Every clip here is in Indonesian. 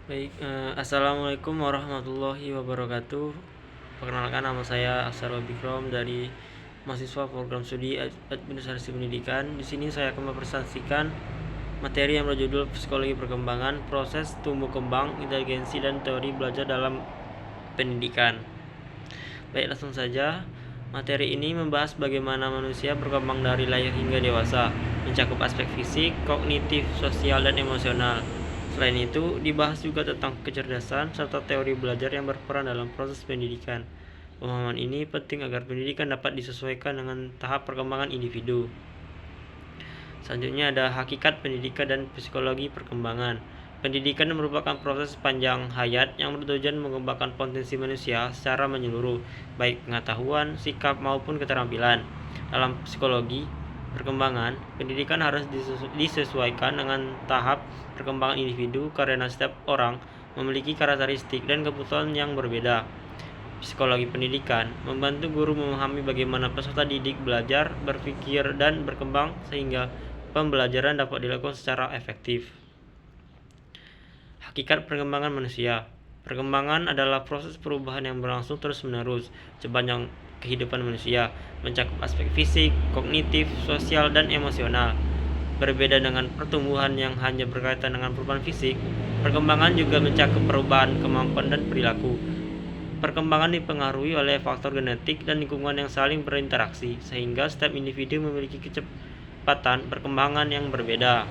Assalamualaikum warahmatullahi wabarakatuh. Perkenalkan, nama saya Asarul Bikrom dari mahasiswa program studi Administrasi Pendidikan. Di sini saya akan mempresentasikan materi yang berjudul Psikologi Perkembangan, Proses Tumbuh Kembang, Inteligensi dan Teori Belajar dalam Pendidikan. Baik, langsung saja. Materi ini membahas bagaimana manusia berkembang dari lahir hingga dewasa, mencakup aspek fisik, kognitif, sosial, dan emosional. Selain itu, dibahas juga tentang kecerdasan serta teori belajar yang berperan dalam proses pendidikan. Pemahaman ini penting agar pendidikan dapat disesuaikan dengan tahap perkembangan individu. Selanjutnya ada hakikat pendidikan dan psikologi perkembangan. Pendidikan merupakan proses panjang hayat yang bertujuan mengembangkan potensi manusia secara menyeluruh, baik pengetahuan, sikap, maupun keterampilan. Dalam psikologi perkembangan, pendidikan harus disesuaikan dengan tahap perkembangan individu karena setiap orang memiliki karakteristik dan kebutuhan yang berbeda. Psikologi pendidikan membantu guru memahami bagaimana peserta didik belajar, berpikir, dan berkembang sehingga pembelajaran dapat dilakukan secara efektif. Hakikat perkembangan manusia. Perkembangan adalah proses perubahan yang berlangsung terus-menerus sepanjang kehidupan manusia, mencakup aspek fisik, kognitif, sosial, dan emosional. Berbeda dengan pertumbuhan yang hanya berkaitan dengan perubahan fisik, perkembangan juga mencakup perubahan kemampuan dan perilaku. Perkembangan dipengaruhi oleh faktor genetik dan lingkungan yang saling berinteraksi, sehingga setiap individu memiliki kecepatan perkembangan yang berbeda.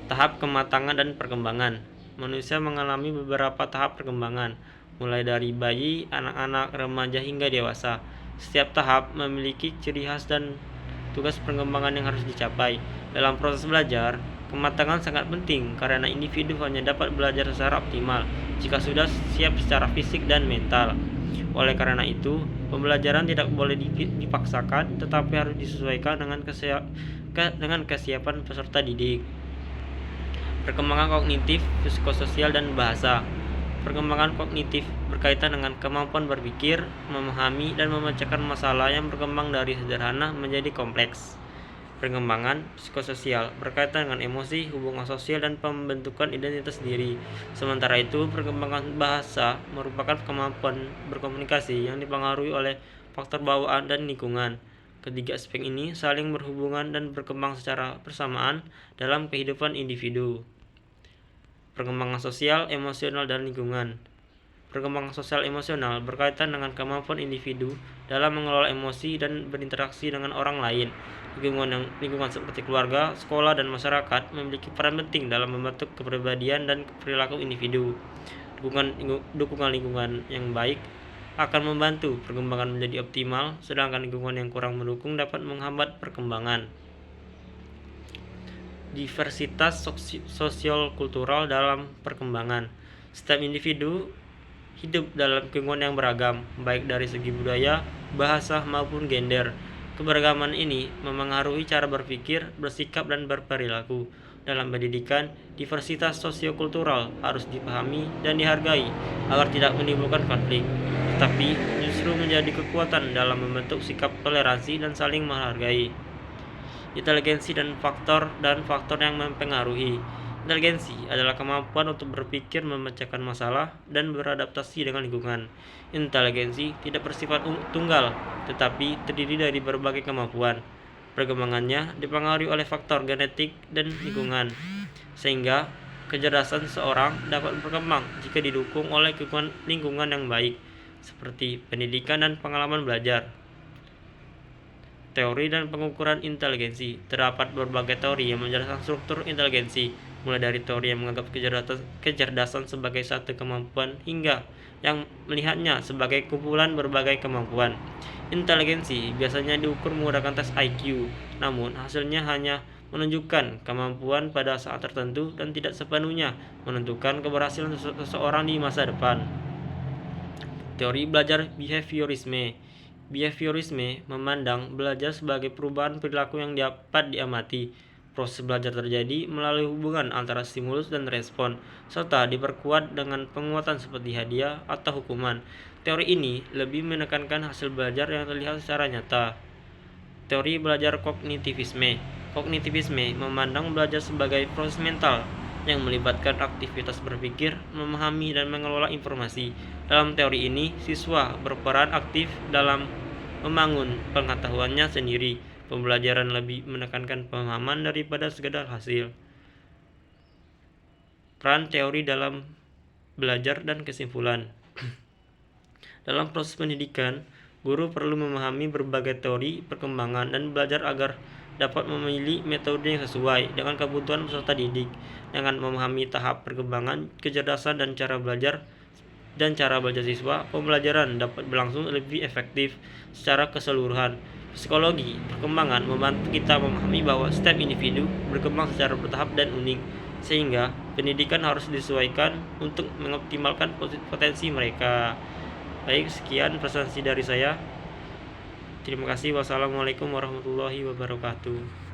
Tahap kematangan dan perkembangan. Manusia mengalami beberapa tahap perkembangan, mulai dari bayi, anak-anak, remaja, hingga dewasa. Setiap tahap memiliki ciri khas dan tugas perkembangan yang harus dicapai. Dalam proses belajar, kematangan sangat penting karena individu hanya dapat belajar secara optimal jika sudah siap secara fisik dan mental. Oleh karena itu, pembelajaran tidak boleh dipaksakan, tetapi harus disesuaikan dengan kesiapan peserta didik. Perkembangan kognitif, psikososial, dan bahasa. Perkembangan kognitif berkaitan dengan kemampuan berpikir, memahami, dan memecahkan masalah yang berkembang dari sederhana menjadi kompleks. Perkembangan psikososial berkaitan dengan emosi, hubungan sosial, dan pembentukan identitas diri. Sementara itu, perkembangan bahasa merupakan kemampuan berkomunikasi yang dipengaruhi oleh faktor bawaan dan lingkungan. Ketiga aspek ini saling berhubungan dan berkembang secara bersamaan dalam kehidupan individu. Perkembangan sosial, emosional, dan lingkungan. Perkembangan sosial emosional berkaitan dengan kemampuan individu dalam mengelola emosi dan berinteraksi dengan orang lain. Lingkungan seperti keluarga, sekolah, dan masyarakat memiliki peran penting dalam membentuk kepribadian dan perilaku individu. Dukungan lingkungan yang baik akan membantu perkembangan menjadi optimal, sedangkan lingkungan yang kurang mendukung dapat menghambat perkembangan. Diversitas sosial-kultural dalam perkembangan. Setiap individu hidup dalam lingkungan yang beragam, baik dari segi budaya, bahasa, maupun gender. Keberagaman ini memengaruhi cara berpikir, bersikap, dan berperilaku. Dalam pendidikan, diversitas sosiokultural harus dipahami dan dihargai agar tidak menimbulkan konflik, tetapi justru menjadi kekuatan dalam membentuk sikap toleransi dan saling menghargai. Inteligensi dan faktor yang mempengaruhi. Inteligensi adalah kemampuan untuk berpikir, memecahkan masalah, dan beradaptasi dengan lingkungan. Inteligensi tidak bersifat tunggal, tetapi terdiri dari berbagai kemampuan. Perkembangannya dipengaruhi oleh faktor genetik dan lingkungan, sehingga kecerdasan seseorang dapat berkembang jika didukung oleh lingkungan yang baik, seperti pendidikan dan pengalaman belajar. Teori dan pengukuran inteligensi. Terdapat berbagai teori yang menjelaskan struktur inteligensi, mulai dari teori yang menganggap kecerdasan sebagai satu kemampuan hingga yang melihatnya sebagai kumpulan berbagai kemampuan. Inteligensi biasanya diukur menggunakan tes IQ, namun hasilnya hanya menunjukkan kemampuan pada saat tertentu dan tidak sepenuhnya menentukan keberhasilan seseorang di masa depan. Teori belajar behaviorisme. Behaviorisme memandang belajar sebagai perubahan perilaku yang dapat diamati. Proses belajar terjadi melalui hubungan antara stimulus dan respon, serta diperkuat dengan penguatan seperti hadiah atau hukuman. Teori ini lebih menekankan hasil belajar yang terlihat secara nyata. Teori belajar kognitivisme. Kognitivisme memandang belajar sebagai proses mental yang melibatkan aktivitas berpikir, memahami, dan mengelola informasi. Dalam teori ini, siswa berperan aktif dalam membangun pengetahuannya sendiri. Pembelajaran lebih menekankan pemahaman daripada sekedar hasil. Peran teori dalam belajar dan kesimpulan. Dalam proses pendidikan, guru perlu memahami berbagai teori perkembangan dan belajar agar dapat memilih metode yang sesuai dengan kebutuhan peserta didik. Dengan memahami tahap perkembangan, kecerdasan, dan cara belajar siswa, pembelajaran dapat berlangsung lebih efektif secara keseluruhan. Psikologi perkembangan membantu kita memahami bahwa setiap individu berkembang secara bertahap dan unik, sehingga pendidikan harus disesuaikan untuk mengoptimalkan potensi mereka. Baik, sekian presentasi dari saya. Terima kasih. Wassalamualaikum warahmatullahi wabarakatuh.